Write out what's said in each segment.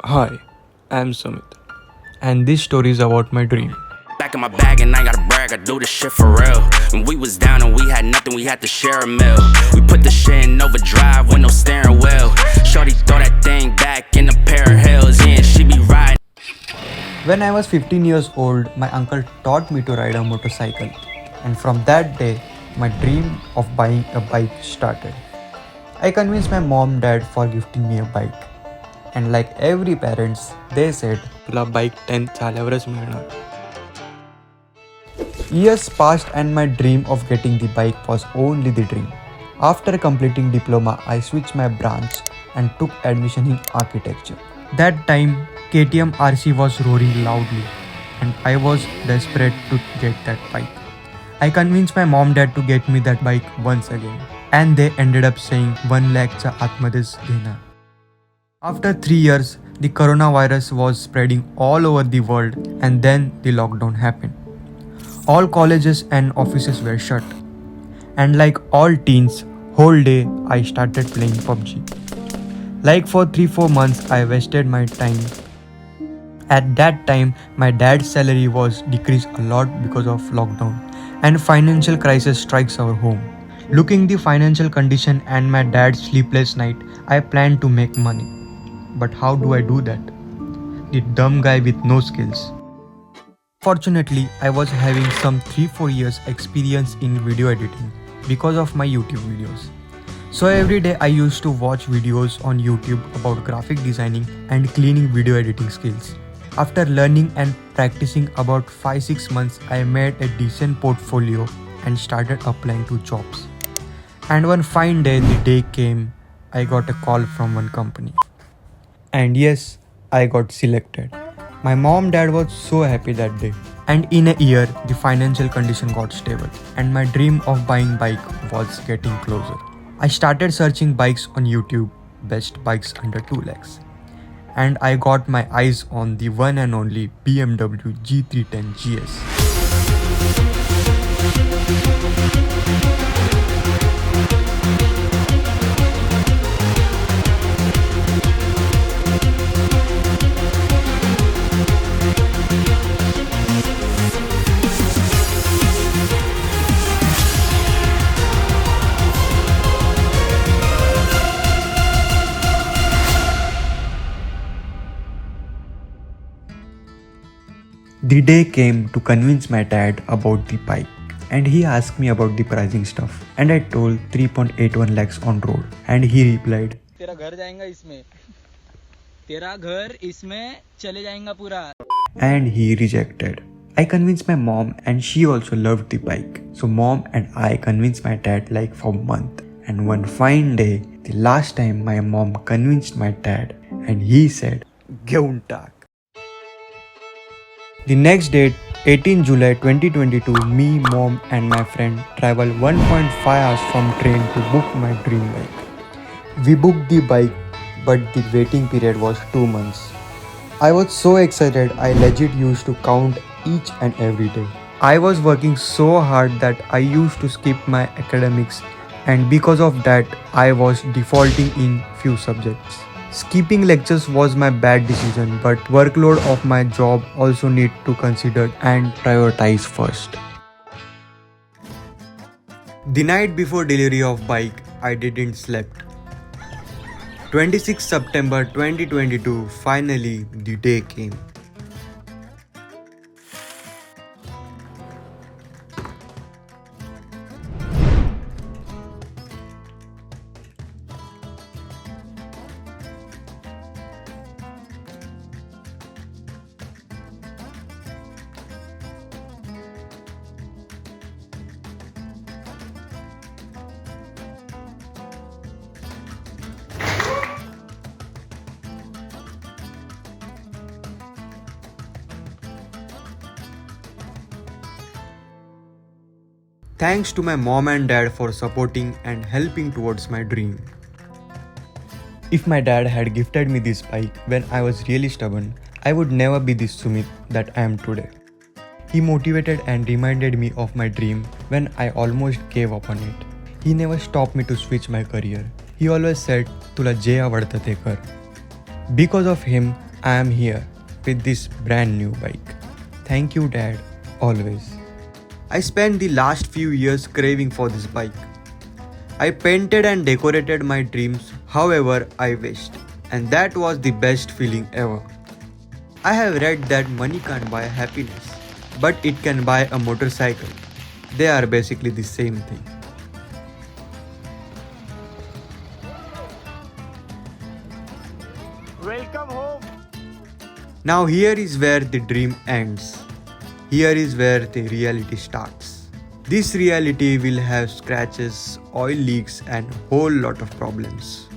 Hi, I'm Sumit, and this story is about my dream. Back in my bag and I gotta brag, I do this shit for real. When we was down and we had nothing, we had to share a meal. We put the shit in overdrive with no steering wheel. Shorty throw that thing back in a pair of heels, yeah, she be riding. When I was 15 years old, my uncle taught me to ride a motorcycle, and from that day, my dream of buying a bike started. I convinced my mom dad for gifting me a bike, and like every parents, they said, तुला bike 10th झाल्यावरच मिळणार. years passed and my dream of getting the bike was only the dream. After completing diploma, I switched my branch and took admission in architecture. That time, KTM RC was roaring loudly, and I was desperate to get that bike. I convinced my mom dad to get me that bike once again, and they ended up saying 1 lakh चा आतमध्येच घेणार. After 3 years, the coronavirus was spreading all over the world, and then the lockdown happened. All colleges and offices were shut, and like all teens, whole day I started playing PUBG. Like for 3-4 months I wasted my time. At that time my dad's salary was decreased a lot because of lockdown, and financial crisis strikes our home. Looking the financial condition and my dad's sleepless night, I planned to make money. But how do I do that? The dumb guy with no skills. Fortunately, I was having some 3-4 years experience in video editing because of my YouTube videos. So every day I used to watch videos on YouTube about graphic designing and cleaning video editing skills. After learning and practicing about 5-6 months, I made a decent portfolio and started applying to jobs. And one fine day, the day came, I got a call from one company. And yes, I got selected. My mom dad was so happy that day. And in a year, the financial condition got stable, and my dream of buying bike was getting closer. I started searching bikes on YouTube, best bikes under 2 lakhs. And I got my eyes on the one and only BMW G310GS. The day came to convince my dad about the bike, and he asked me about the pricing stuff, and I told 3.81 lakhs on road, and he replied, तेरा घर जाएगा इसमें, तेरा घर इसमें चले जाएगा पूरा. And he rejected. I convinced my mom and she also loved the bike. So mom and I convinced my dad like for a month. And one fine day, the last time my mom convinced my dad, and he said, "घेऊन टाक." The next date, 18 July 2022, me, mom and my friend traveled 1.5 hours from train to book my dream bike. We booked the bike, but the waiting period was 2 months. I was so excited, I legit used to count each and every day. I was working so hard that I used to skip my academics, and because of that, I was defaulting in few subjects. Skipping lectures was my bad decision, but workload of my job also need to consider and prioritize first. The night before delivery of bike, I didn't slept. 26 September 2022, finally the day came. Thanks to my mom and dad for supporting and helping towards my dream. If my dad had gifted me this bike when I was really stubborn, I would never be this Sumit that I am today. He motivated and reminded me of my dream when I almost gave up on it. He never stopped me to switch my career. He always said, "तुला जे आवडतं ते कर." Because of him, I am here with this brand new bike. Thank you, Dad, always. I spent the last few years craving for this bike. I painted and decorated my dreams however I wished, and that was the best feeling ever. I have read that money can't buy happiness, but it can buy a motorcycle. They are basically the same thing. Welcome home. Now here is where the dream ends. Here is where the reality starts. This reality will have scratches, oil leaks and whole lot of problems.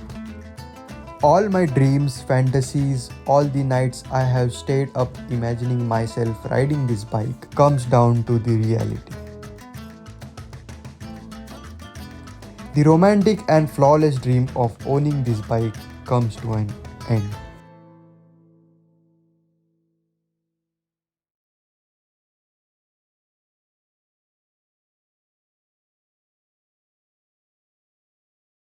All my dreams, fantasies, all the nights I have stayed up imagining myself riding this bike comes down to the reality. The romantic and flawless dream of owning this bike comes to an end.